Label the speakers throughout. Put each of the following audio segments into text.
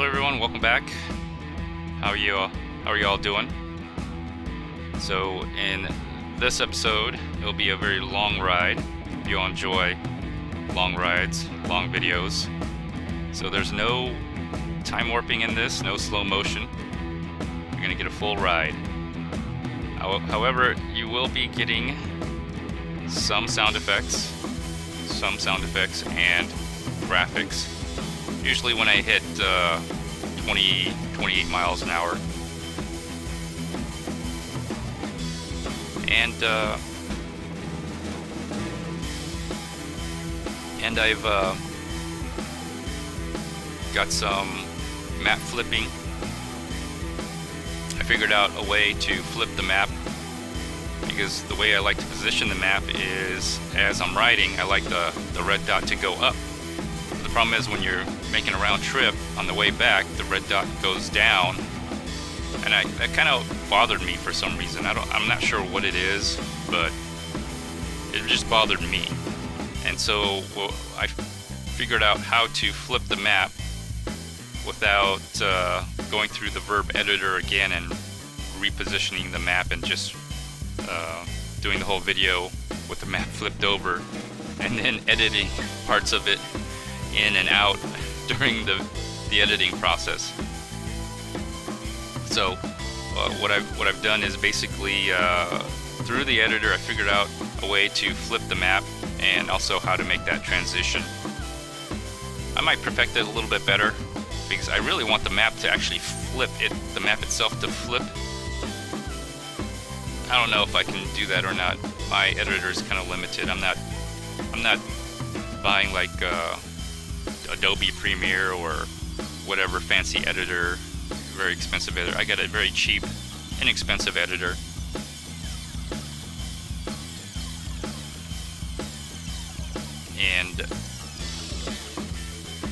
Speaker 1: everyone, welcome back. How are you all doing? So in this episode, it'll be a very long ride. If you all enjoy long rides, long videos. So there's no time warping in this, no slow motion. You're gonna get a full ride. However, you will be getting some sound effects and graphics. Usually when I hit 28 miles an hour. And I've got some map flipping. I figured out a way to flip the map, because the way I like to position the map is, as I'm riding, I like the red dot to go up. The problem is when you're making a round trip, on the way back, the red dot goes down, and that kind of bothered me for some reason. I'm not sure what it is, but it just bothered me. And so I figured out how to flip the map without going through the Virb editor again and repositioning the map and just doing the whole video with the map flipped over and then editing parts of it in and out during the editing process. So what I've done is basically through the editor I figured out a way to flip the map and also how to make that transition. I might perfect it a little bit better because I really want the map to actually flip it, the map itself to flip. I don't know if I can do that or not. My editor is kind of limited. I'm not buying like Adobe Premiere or whatever fancy editor, very expensive editor. I got a very cheap, inexpensive editor. And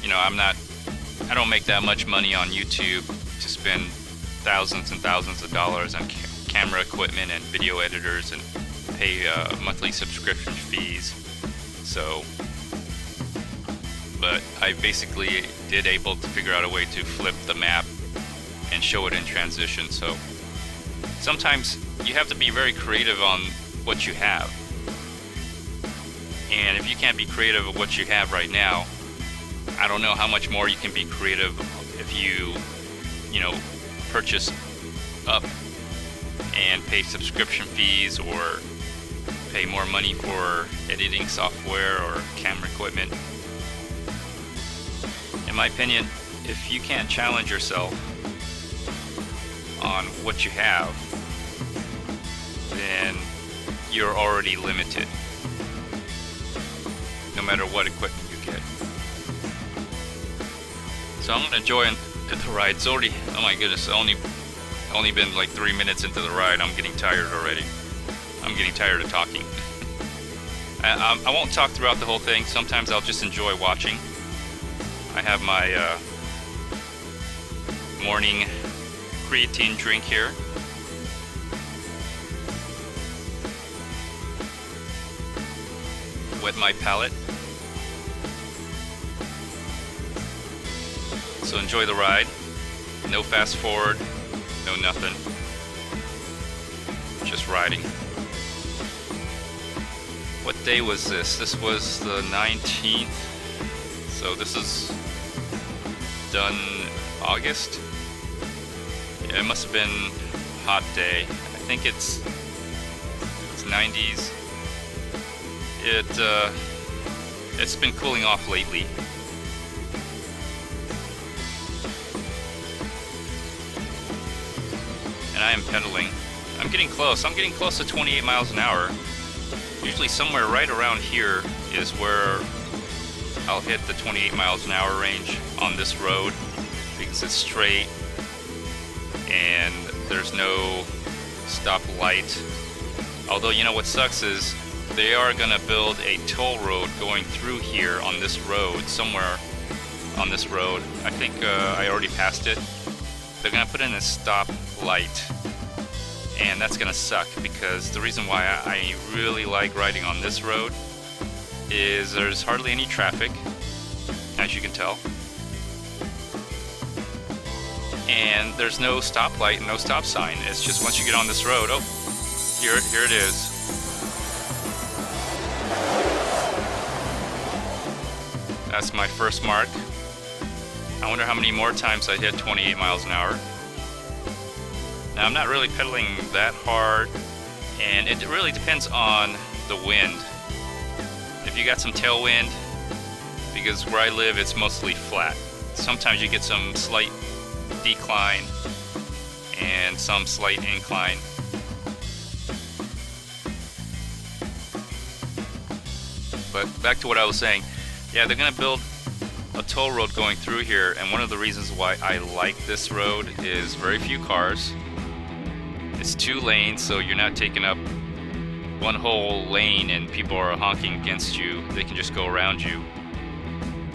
Speaker 1: you know, I don't make that much money on YouTube to spend thousands and thousands of dollars on camera equipment and video editors and pay monthly subscription fees. So, but I basically did able to figure out a way to flip the map and show it in transition. So sometimes you have to be very creative on what you have. And if you can't be creative with what you have right now, I don't know how much more you can be creative if you know, purchase up and pay subscription fees or pay more money for editing software or camera equipment. In my opinion, if you can't challenge yourself on what you have, then you're already limited, no matter what equipment you get. So I'm gonna enjoy the ride. It's already, oh my goodness, only been like 3 minutes into the ride. I'm getting tired already. I'm getting tired of talking. I won't talk throughout the whole thing. Sometimes I'll just enjoy watching. I have my morning creatine drink here. Wet my palate. So enjoy the ride. No fast forward, no nothing. Just riding. What day was this? This was the 19th. So this is done August. Yeah, it must have been a hot day. I think it's 90s. It's been cooling off lately. And I am pedaling. I'm getting close. I'm getting close to 28 miles an hour. Usually somewhere right around here is where I'll hit the 28 miles an hour range on this road, because it's straight and there's no stop light. Although, you know what sucks is they are gonna build a toll road going through here on this road, somewhere on this road. I think I already passed it. They're gonna put in a stop light, and that's gonna suck, because the reason why I really like riding on this road is there's hardly any traffic, as you can tell. and there's no stoplight and no stop sign. It's just once you get on this road, oh, here it is. That's my first mark. I wonder how many more times I hit 28 miles an hour. Now, I'm not really pedaling that hard, and it really depends on the wind. If you got some tailwind, because where I live it's mostly flat. Sometimes you get some slight decline and some slight incline. But back to what I was saying, yeah, they're gonna build a toll road going through here, and one of the reasons why I like this road is very few cars. It's 2 lanes, so you're not taking up one whole lane and people are honking against you. They can just go around you.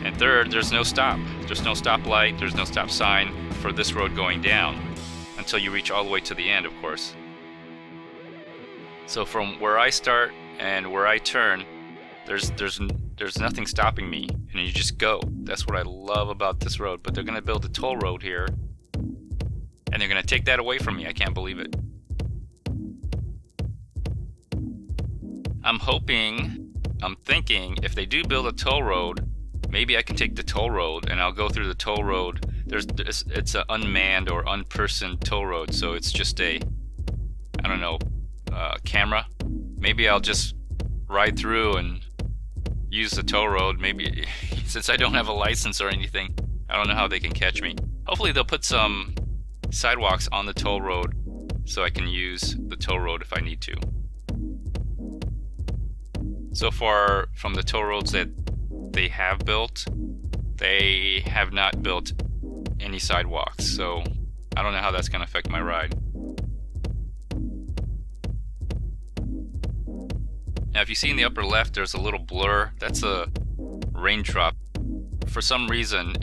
Speaker 1: And third, there's no stop. There's no stoplight, there's no stop sign for this road going down until you reach all the way to the end, of course. So from where I start and where I turn, there's nothing stopping me, and you just go. That's what I love about this road. But they're gonna build a toll road here, and they're gonna take that away from me. I can't believe it. I'm thinking if they do build a toll road, maybe I can take the toll road and I'll go through the toll road. It's an unmanned or unpersoned toll road, so it's just a, I don't know, camera. Maybe I'll just ride through and use the toll road. Maybe since I don't have a license or anything, I don't know how they can catch me. Hopefully they'll put some sidewalks on the toll road so I can use the toll road if I need to. So far from the toll roads that they have built, they have not built any sidewalks, so I don't know how that's going to affect my ride. Now if you see in the upper left there's a little blur, that's a raindrop. For some reason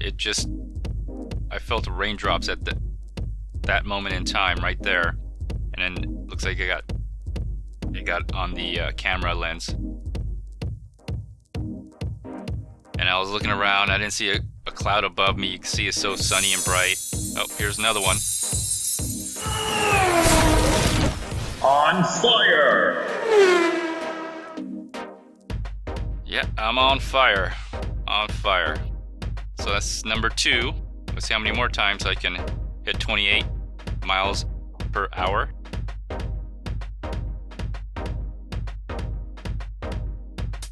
Speaker 1: I felt raindrops at that moment in time right there, and then looks like it got on the camera lens. And I was looking around, I didn't see a cloud above me. You can see it's so sunny and bright. Oh, here's another one.
Speaker 2: On fire!
Speaker 1: Yeah, I'm on fire. On fire. So that's number 2. Let's see how many more times I can hit 28 miles per hour.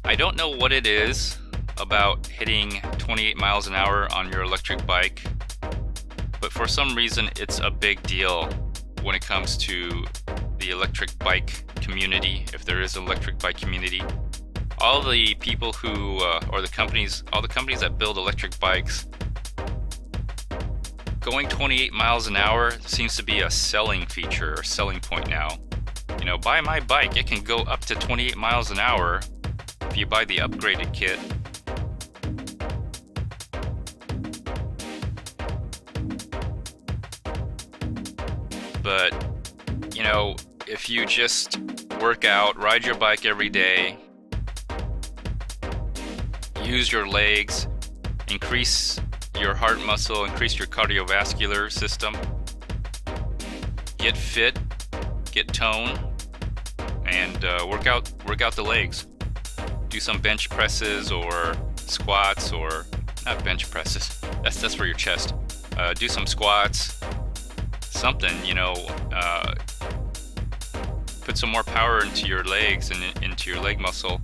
Speaker 1: I don't know what it is about hitting 28 miles an hour on your electric bike, but for some reason it's a big deal when it comes to the electric bike community, if there is an electric bike community. All the people who, or the companies, all the companies that build electric bikes, going 28 miles an hour seems to be a selling feature or selling point now. You know, buy my bike, it can go up to 28 miles an hour if you buy the upgraded kit. But, you know, if you just work out, ride your bike every day, use your legs, increase your heart muscle, increase your cardiovascular system, get fit, get tone, and work out the legs. Do some bench presses or squats, or not bench presses. That's for your chest. Do some squats. Something, you know, put some more power into your legs and into your leg muscle,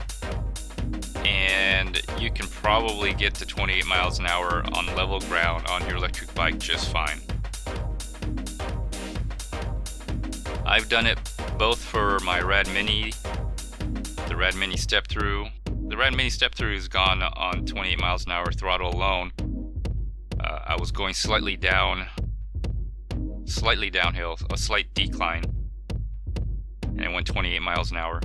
Speaker 1: and you can probably get to 28 miles an hour on level ground on your electric bike just fine. I've done it both for my Rad Mini, the Rad Mini step through. The Rad Mini step through is gone on 28 miles an hour throttle alone. I was going slightly downhill, a slight decline, and it went 28 miles an hour.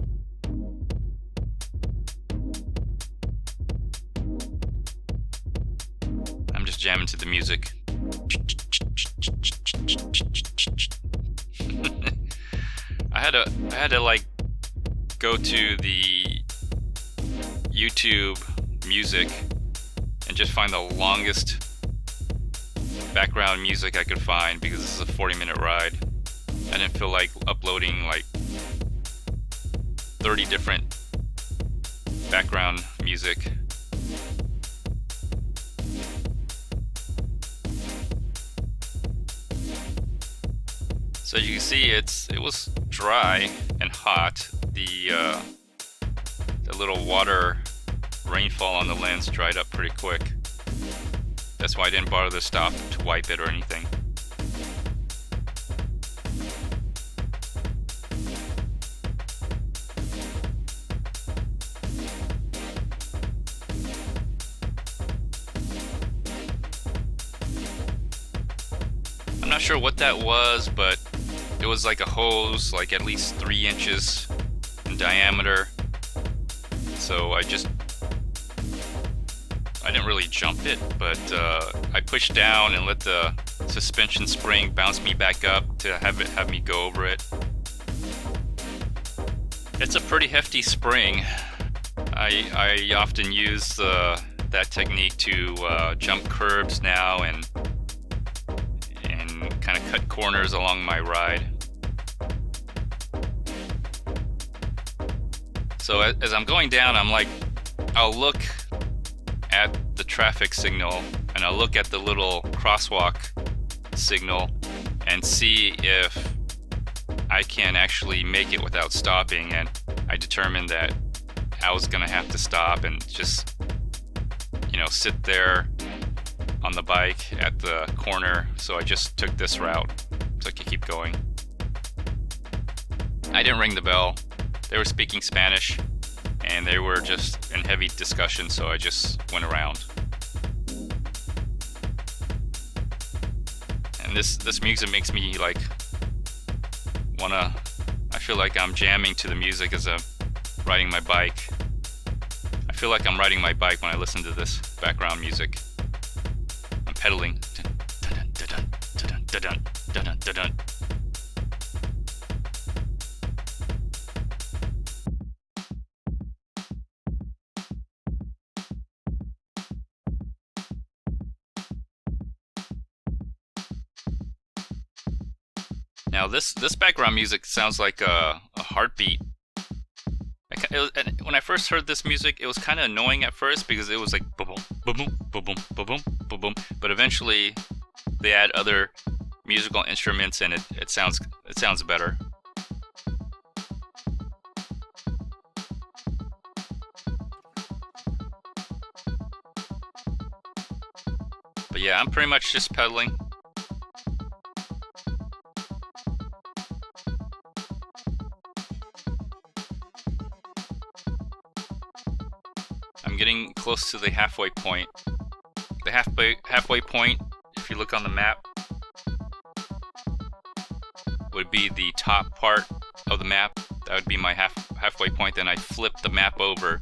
Speaker 1: I'm just jamming to the music. I had to like go to the YouTube music and just find the longest background music I could find, because this is a 40-minute ride. I didn't feel like uploading like 30 different background music. So as you can see, it was dry and hot. The little water rainfall on the lens dried up pretty quick. That's why I didn't bother to stop to wipe it or anything. I'm not sure what that was, but it was like a hose, like at least 3 inches in diameter. So I didn't really jump it, but I pushed down and let the suspension spring bounce me back up to have me go over it. It's a pretty hefty spring. I often use that technique to jump curbs now and kind of cut corners along my ride. So as I'm going down, I'm like, I'll look at the traffic signal and I'll look at the little crosswalk signal and see if I can actually make it without stopping. And I determined that I was gonna have to stop and just, you know, sit there on the bike at the corner. So I just took this route so I could keep going. I didn't ring the bell. They were speaking Spanish and they were just in heavy discussion, so I just went around. And this music makes me like I feel like I'm jamming to the music as I'm riding my bike. I feel like I'm riding my bike when I listen to this background music. I'm pedaling. Dun, dun, dun, dun, dun, dun, dun, dun, dun, dun. Now this background music sounds like a heartbeat. When I first heard this music, it was kind of annoying at first because it was like boom, boom, boom, boom, boom, boom, boom, boom, boom. But eventually, they add other musical instruments, and it sounds better. But yeah, I'm pretty much just pedaling. I'm getting close to the halfway point. The halfway point, if you look on the map, would be the top part of the map. That would be my halfway point. Then I flip the map over.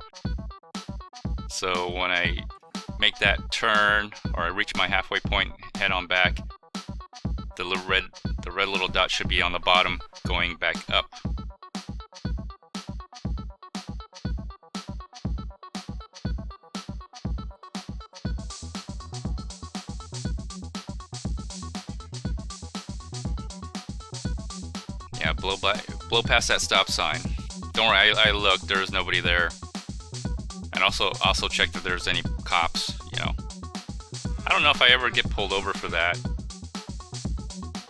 Speaker 1: So when I make that turn, or I reach my halfway point, head on back, the red little dot should be on the bottom, going back up. Yeah, blow past that stop sign. Don't worry, I looked, there was nobody there. And also check that there's any cops, you know. I don't know if I ever get pulled over for that.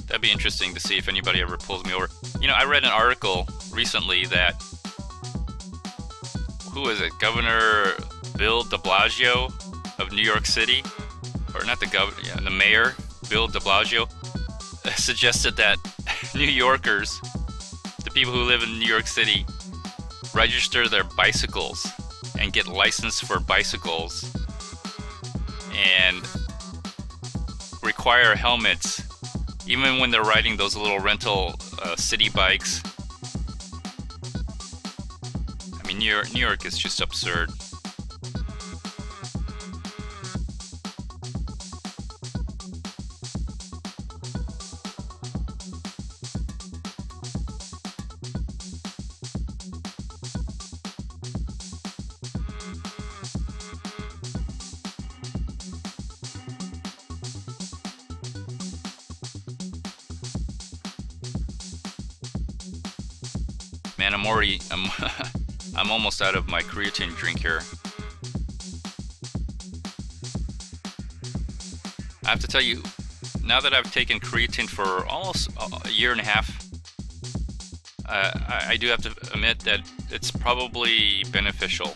Speaker 1: That'd be interesting to see if anybody ever pulls me over. You know, I read an article recently that, who is it, Governor Bill de Blasio of New York City, or not the governor, yeah, the mayor, Bill de Blasio, suggested that New Yorkers, the people who live in New York City, register their bicycles and get licensed for bicycles and require helmets even when they're riding those little rental city bikes. I mean, New York is just absurd. Man, I'm I'm almost out of my creatine drink here. I have to tell you, now that I've taken creatine for almost a year and a half, I do have to admit that it's probably beneficial.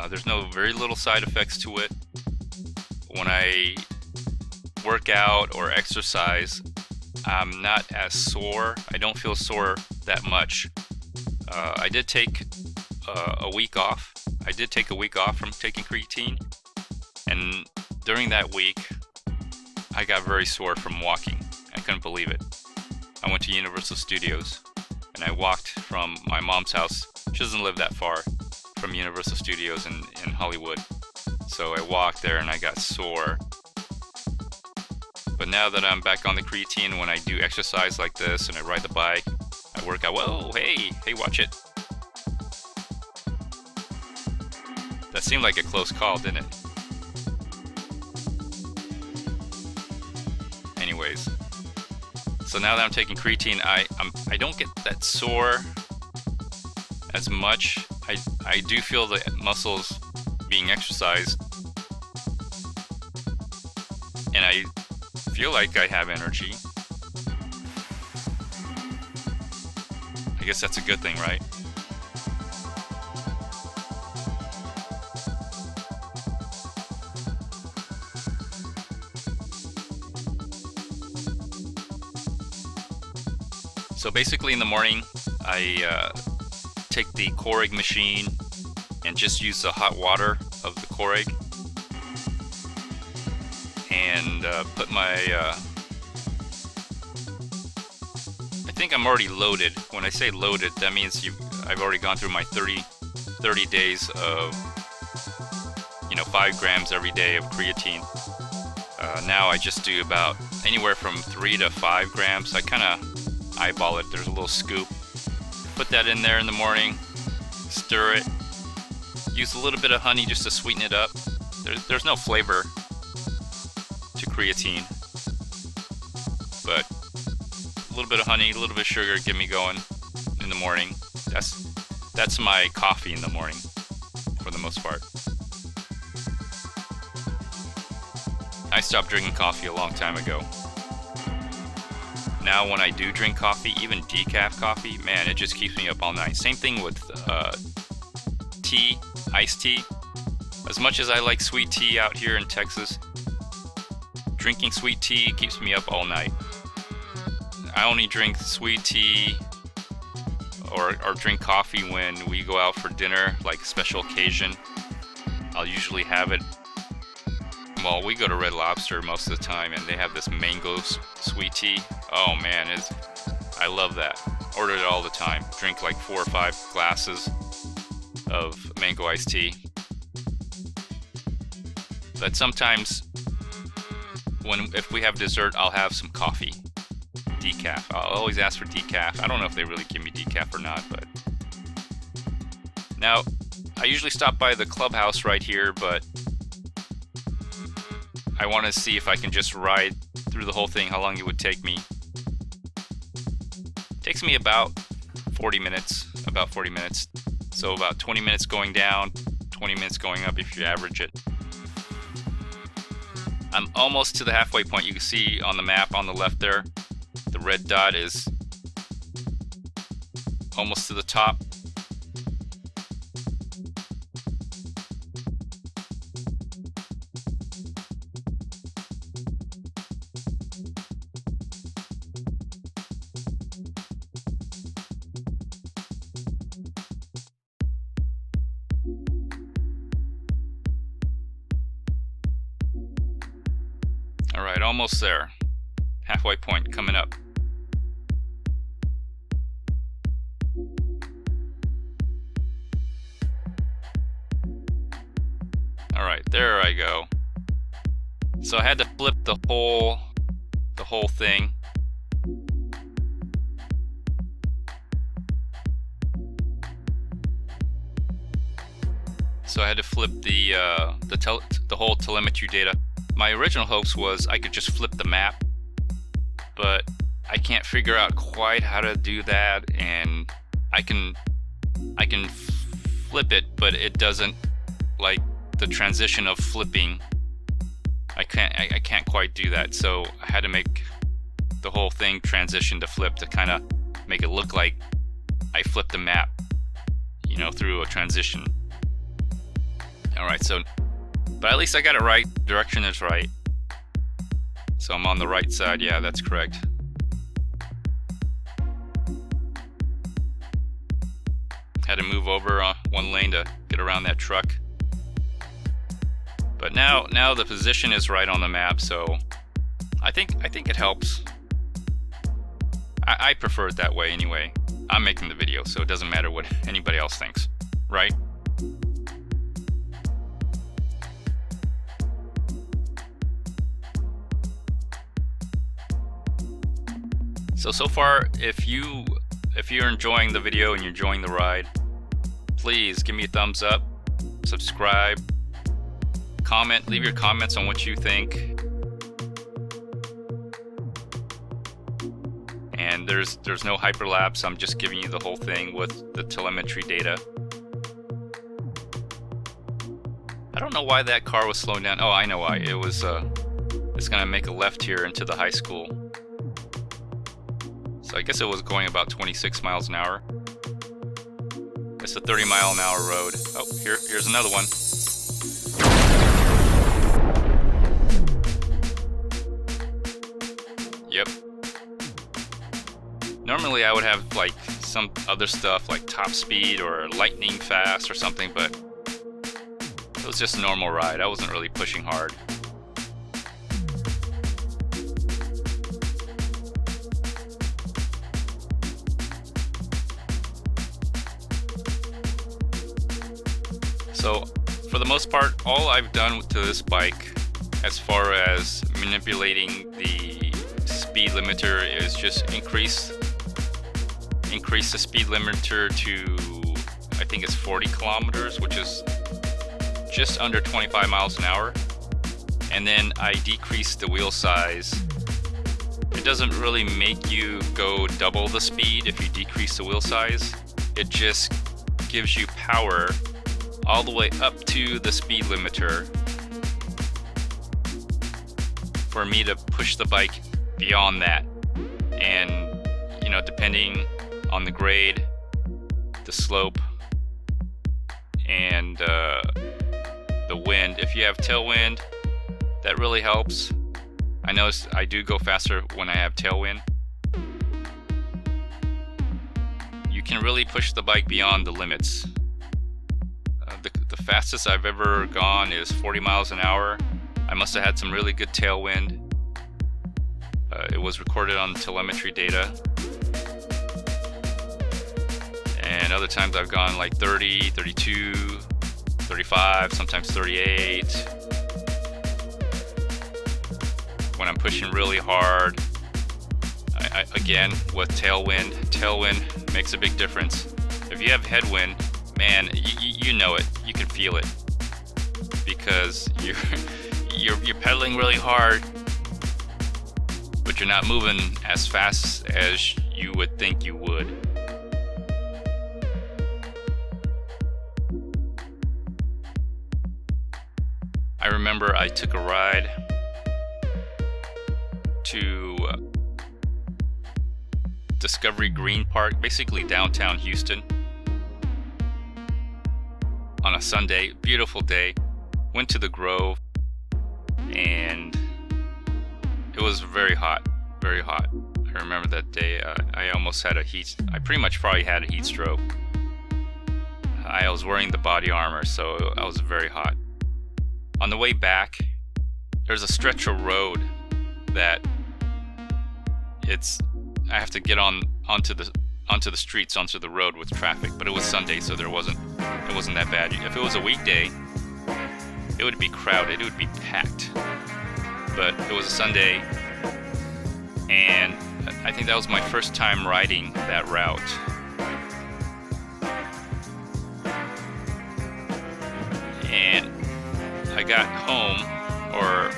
Speaker 1: There's very little side effects to it. When I work out or exercise, I'm not as sore. I don't feel sore that much. I did take a week off. I did take a week off from taking creatine, and during that week, I got very sore from walking. I couldn't believe it. I went to Universal Studios, and I walked from my mom's house. She doesn't live that far from Universal Studios in Hollywood. So I walked there and I got sore. But now that I'm back on the creatine, when I do exercise like this and I ride the bike, I work out. Whoa, hey, watch it. That seemed like a close call, didn't it? Anyways, so now that I'm taking creatine, I don't get that sore as much. I do feel the muscles being exercised, and I feel like I have energy. I guess that's a good thing, right? So basically in the morning, I take the Keurig machine and just use the hot water of the Keurig and put my, I think I'm already loaded. When I say loaded, that means I've already gone through my 30 days of, 5 grams every day of creatine. Now I just do about anywhere from 3 to 5 grams. I kind of eyeball it. There's a little scoop. Put that in there in the morning, stir it, use a little bit of honey just to sweeten it up. There's no flavor to creatine, but a little bit of honey, a little bit of sugar, get me going in the morning. That's my coffee in the morning for the most part. I stopped drinking coffee a long time ago. Now when I do drink coffee, even decaf coffee, man, it just keeps me up all night. Same thing with tea, iced tea. As much as I like sweet tea out here in Texas, drinking sweet tea keeps me up all night. I only drink sweet tea or drink coffee when we go out for dinner, like a special occasion. I'll usually have it. Well, we go to Red Lobster most of the time, and they have this mango sweet tea. Oh man, I love that. Order it all the time. Drink like 4 or 5 glasses of mango iced tea. But sometimes, if we have dessert, I'll have some coffee, decaf. I'll always ask for decaf. I don't know if they really give me decaf or not, but now I usually stop by the clubhouse right here, but I want to see if I can just ride through the whole thing, how long it would take me. It takes me about 40 minutes. So about 20 minutes going down, 20 minutes going up if you average it. I'm almost to the halfway point. You can see on the map on the left there, the red dot is almost to the top. Alright, almost there. Halfway point coming up. Alright, there I go. So I had to flip the whole thing. So I had to flip the whole telemetry data. My original hopes was I could just flip the map, but I can't figure out quite how to do that, and I can flip it, but it doesn't, like the transition of flipping, I can't quite do that. So I had to make the whole thing transition to flip to kind of make it look like I flipped the map, you know, through a transition. Alright, so, but at least I got it right. Direction is right. So I'm on the right side. Yeah, that's correct. Had to move over one lane to get around that truck. But now the position is right on the map, so I think it helps. I prefer it that way anyway. I'm making the video, so it doesn't matter what anybody else thinks, right? So far, if you're enjoying the video and you're enjoying the ride, please give me a thumbs up, subscribe, comment, leave your comments on what you think. And there's no hyperlapse. I'm just giving you the whole thing with the telemetry data. I don't know why that car was slowing down. Oh, I know why. It was it's gonna make a left here into the high school. So I guess it was going about 26 miles an hour. It's a 30-mile-an-hour road. Oh, here's another one. Yep. Normally I would have like some other stuff like top speed or lightning fast or something, but it was just a normal ride. I wasn't really pushing hard. So for the most part, all I've done to this bike as far as manipulating the speed limiter is just increase the speed limiter to, I think it's 40 kilometers, which is just under 25 miles an hour. And then I decrease the wheel size. It doesn't really make you go double the speed if you decrease the wheel size. It just gives you power all the way up to the speed limiter for me to push the bike beyond that. And you know, depending on the grade, the slope, and the wind, if you have tailwind, that really helps. I notice I do go faster when I have tailwind. You can really push the bike beyond the limits. The fastest I've ever gone is 40 miles an hour. I must have had some really good tailwind. It was recorded on telemetry data. And other times I've gone like 30, 32, 35, sometimes 38. When I'm pushing really hard, again, with tailwind makes a big difference. If you have headwind, man, you know it. You can feel it because you're pedaling really hard, but you're not moving as fast as you would think you would. I remember I took a ride to Discovery Green Park, basically downtown Houston, on a Sunday, beautiful day. Went to the Grove, and it was very hot, very hot. I remember that day. I almost had I pretty much probably had a heat stroke. I was wearing the body armor, so I was very hot. On the way back, there's a stretch of road that I have to get onto the streets, onto the road with traffic, but it was Sunday, so it wasn't that bad. If it was a weekday, it would be crowded, it would be packed. But it was a Sunday, and I think that was my first time riding that route. And I got home, or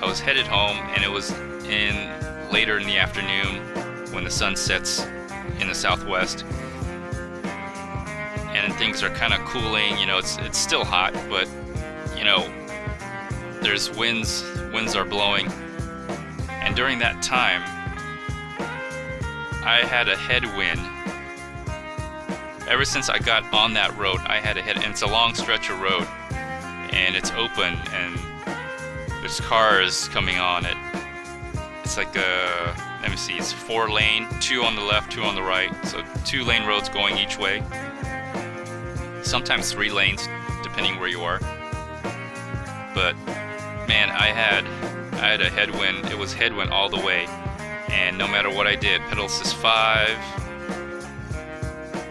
Speaker 1: I was headed home, and it was later in the afternoon when the sun sets in the southwest, and things are kind of cooling. You know, it's still hot, but you know, there's winds are blowing, and during that time I had a headwind. Ever since I got on that road, I had a head, and it's a long stretch of road, and it's open, and there's cars coming on it. It's like let me see, it's 4 lane, 2 on the left, 2 on the right, so 2 lane roads going each way. Sometimes 3 lanes, depending where you are. But man, I had a headwind. It was headwind all the way, and no matter what I did, pedal assist 5,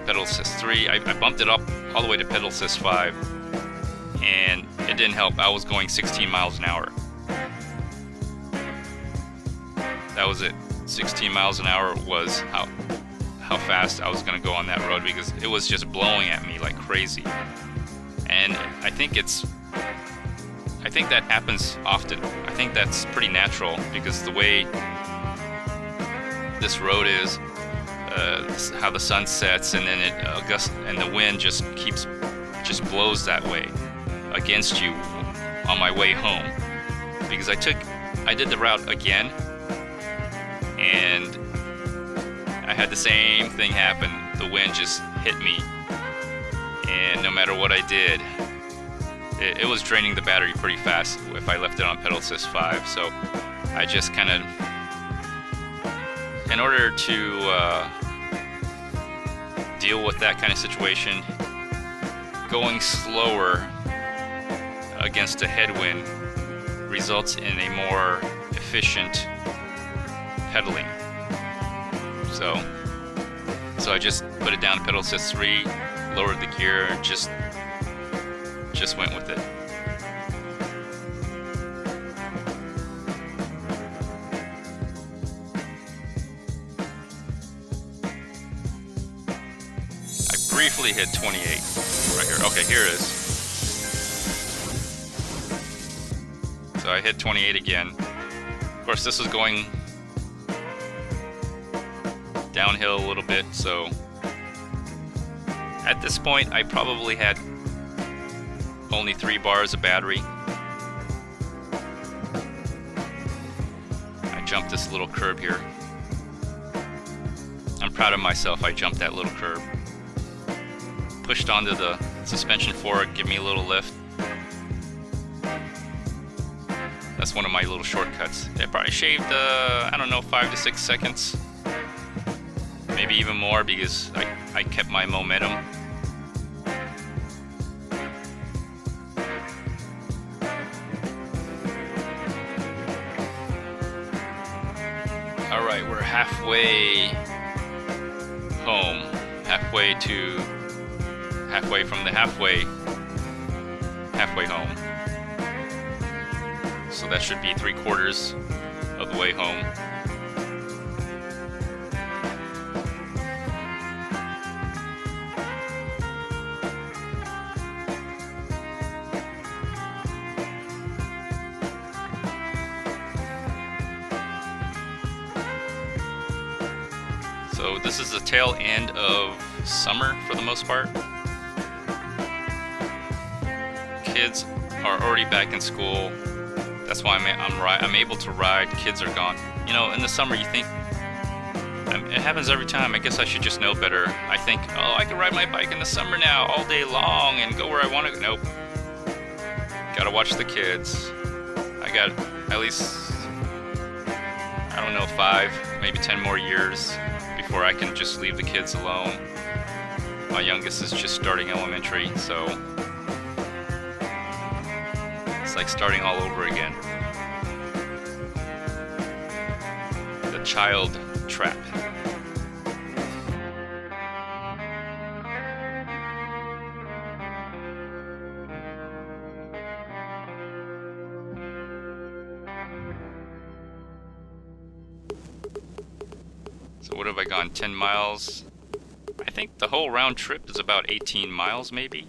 Speaker 1: pedal assist 3, I bumped it up all the way to pedal assist 5, and it didn't help. I was going 16 miles an hour. That was it. 16 miles an hour was how fast I was going to go on that road, because it was just blowing at me like crazy. And I think that happens often. I think that's pretty natural, because the way this road is, how the sun sets, and then and the wind just blows that way against you on my way home. Because I did the route again, and I had the same thing happen. The wind just hit me, and no matter what I did, it was draining the battery pretty fast if I left it on pedal assist 5. So I just kind of, in order to deal with that kind of situation, going slower against a headwind results in a more efficient pedaling. So I just put it down to pedal assist 3, lowered the gear, and just went with it. I briefly hit 28 right here. Okay, here it is. So I hit 28 again. Of course, this was going downhill a little bit, so at this point I probably had only 3 bars of battery. I jumped this little curb here. I'm proud of myself. I jumped that little curb. Pushed onto the suspension fork, give me a little lift. That's one of my little shortcuts. It probably shaved, I don't know, 5 to 6 seconds. Maybe even more, because I kept my momentum. Alright, we're halfway home. Halfway from the halfway home. So that should be 3/4 of the way home. So this is the tail end of summer for the most part. Kids are already back in school. That's why I'm able to ride. Kids are gone. You know, in the summer you think, it happens every time. I guess I should just know better. I think, oh, I can ride my bike in the summer now all day long and go where I want to. Nope. Gotta watch the kids. I got at least, I don't know, 5, maybe 10 more years before I can just leave the kids alone. My youngest is just starting elementary, so it's like starting all over again. The child trap. So what have I gone, 10 miles? I think the whole round trip is about 18 miles maybe.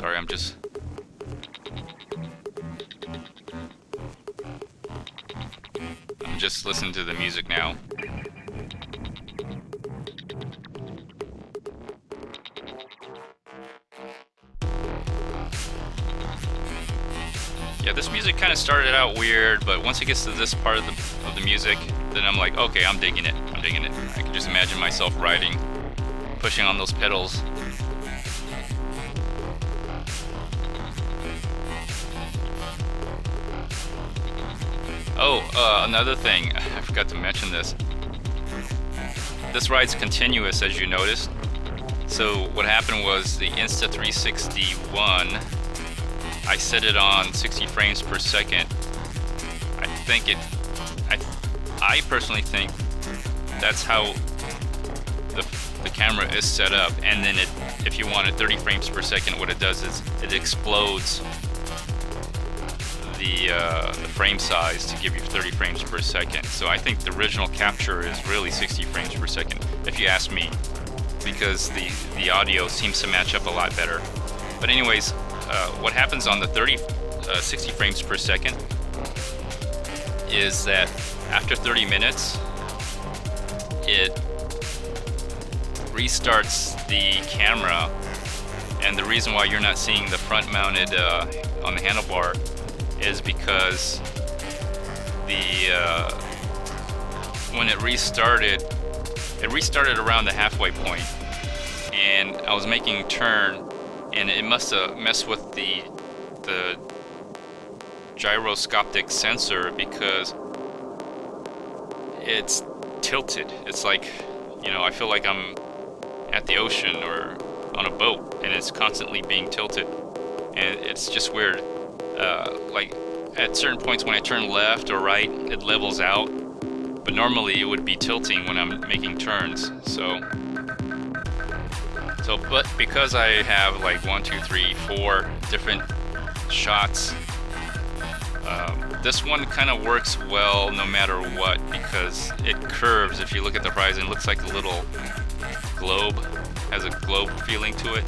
Speaker 1: Sorry, I'm just... listening to the music now. Yeah, this music kind of started out weird, but once it gets to this part of the music, then I'm like, okay, I'm digging it. I'm digging it. I can just imagine myself riding, pushing on those pedals. Oh, another thing, I forgot to mention this. This ride's continuous, as you noticed. So what happened was the Insta360 ONE, I set it on 60 frames per second. I personally think that's how the camera is set up. And then if you want it 30 frames per second, what it does is it explodes the frame size to give you 30 frames per second. So I think the original capture is really 60 frames per second, if you ask me, because the audio seems to match up a lot better. But anyways, what happens on the 60 frames per second is that after 30 minutes, it restarts the camera, and the reason why you're not seeing the front mounted on the handlebar is because when it restarted around the halfway point, and I was making a turn, and it must have messed with the gyroscopic sensor, because it's tilted. It's like, you know, I feel like I'm at the ocean or on a boat, and it's constantly being tilted, and it's just weird. Like at certain points when I turn left or right, it levels out, but normally it would be tilting when I'm making turns. But because I have like 1, 2, 3, 4 different shots, this one kind of works well no matter what, because it curves. If you look at the horizon, it looks like a little globe, has a globe feeling to it.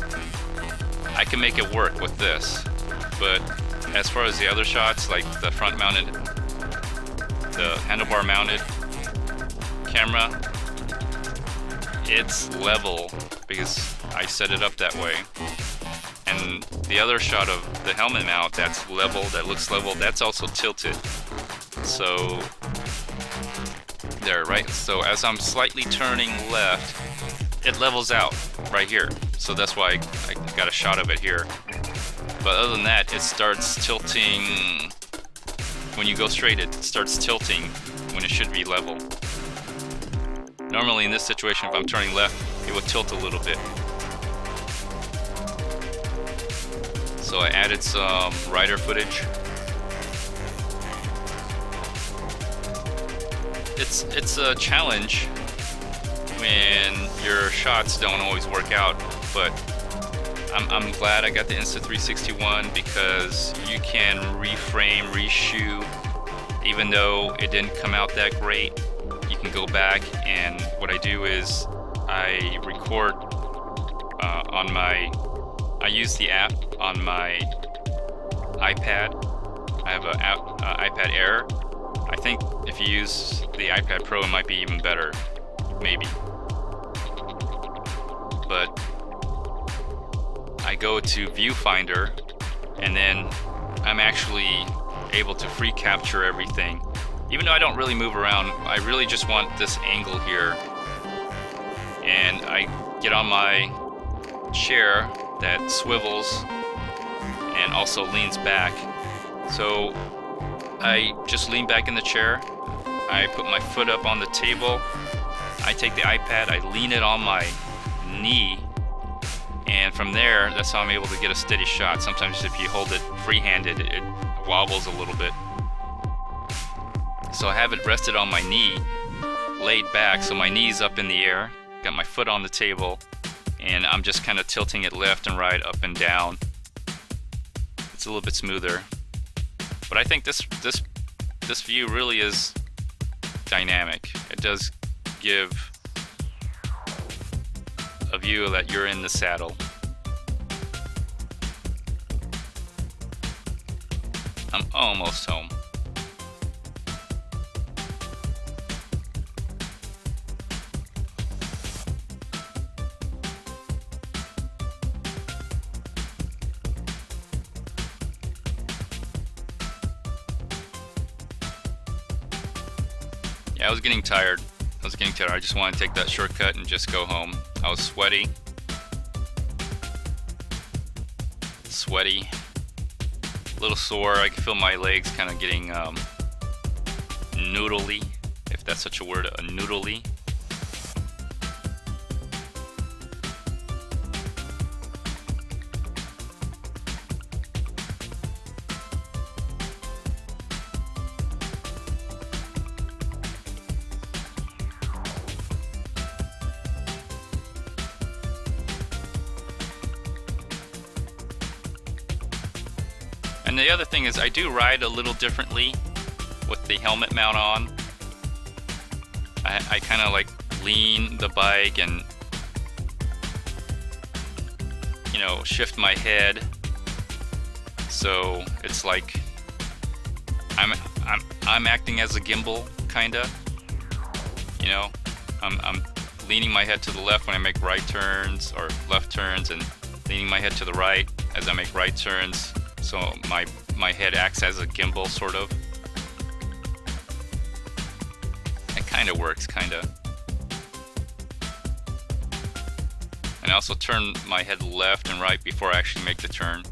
Speaker 1: I can make it work with this, but as far as the other shots, like the front mounted, the handlebar mounted camera, it's level because I set it up that way. And the other shot of the helmet mount, that's level, that looks level, that's also tilted. So there, right? So as I'm slightly turning left, it levels out right here. So that's why I got a shot of it here. But other than that, it starts tilting when you go straight. It starts tilting when it should be level. Normally in this situation, if I'm turning left, it would tilt a little bit. So I added some rider footage. It's a challenge when your shots don't always work out, but I'm glad I got the Insta360 ONE, because you can reframe, reshoot, even though it didn't come out that great. You can go back, and what I do is I record I use the app on my iPad. I have an iPad Air. I think if you use the iPad Pro, it might be even better, maybe. But I go to Viewfinder, and then I'm actually able to free capture everything. Even though I don't really move around, I really just want this angle here. And I get on my chair that swivels and also leans back. So I just lean back in the chair. I put my foot up on the table. I take the iPad, I lean it on my knee, and from there, that's how I'm able to get a steady shot. Sometimes if you hold it free-handed, it wobbles a little bit. So I have it rested on my knee, laid back, so my knee's up in the air, got my foot on the table, and I'm just kind of tilting it left and right, up and down. It's a little bit smoother. But I think this view really is dynamic. It does give a view that you're in the saddle. I'm almost home. Yeah, I was getting tired. I just wanted to take that shortcut and just go home. I was sweaty. A little sore. I can feel my legs kind of getting noodly, if that's such a word, noodly. And the other thing is, I do ride a little differently with the helmet mount on. I kind of like lean the bike and, you know, shift my head. So it's like I'm acting as a gimbal, kinda. You know, I'm leaning my head to the left when I make right turns or left turns, and leaning my head to the right as I make right turns. So my head acts as a gimbal, sort of. It kind of works, kind of. And I also turn my head left and right before I actually make the turn.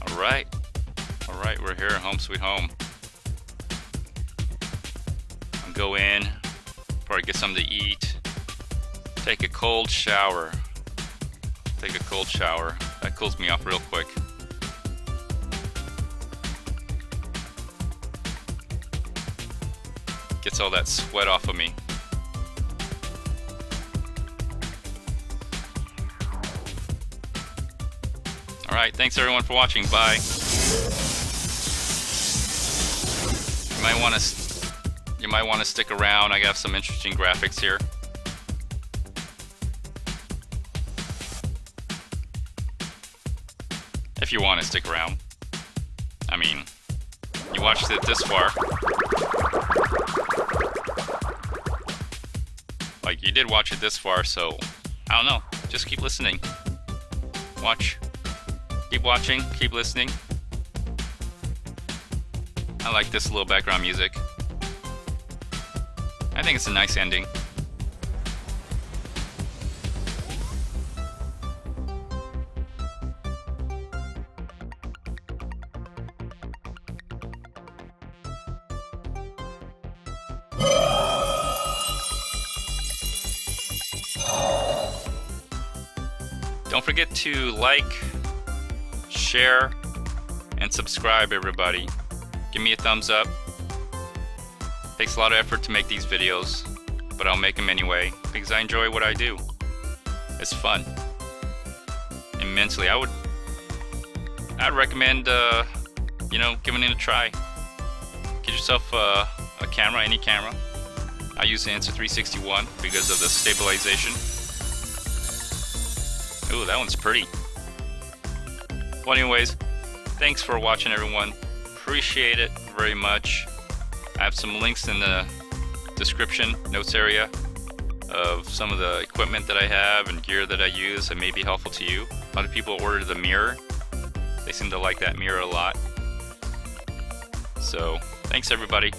Speaker 1: All right, we're here, home sweet home. I'll go in. Before I get something to eat, take a cold shower. That cools me off real quick. Gets all that sweat off of me. Alright, thanks everyone for watching. Bye. You might want to stick around. I got some interesting graphics here. If you want to stick around. I mean, you watched it this far. Like, you did watch it this far, so I don't know. Just keep listening. Watch. Keep watching. Keep listening. I like this little background music. I think it's a nice ending. Don't forget to like, share, and subscribe, everybody. Give me a thumbs up. Takes a lot of effort to make these videos, but I'll make them anyway because I enjoy what I do. It's fun. Immensely. I'd recommend you know, giving it a try. Get yourself a camera, any camera. I use the Insta360 ONE because of the stabilization. Ooh, that one's pretty. Well, anyways, thanks for watching, everyone. Appreciate it very much. I have some links in the description notes area of some of the equipment that I have and gear that I use that may be helpful to you. A lot of people ordered the mirror. They seem to like that mirror a lot. So, thanks everybody.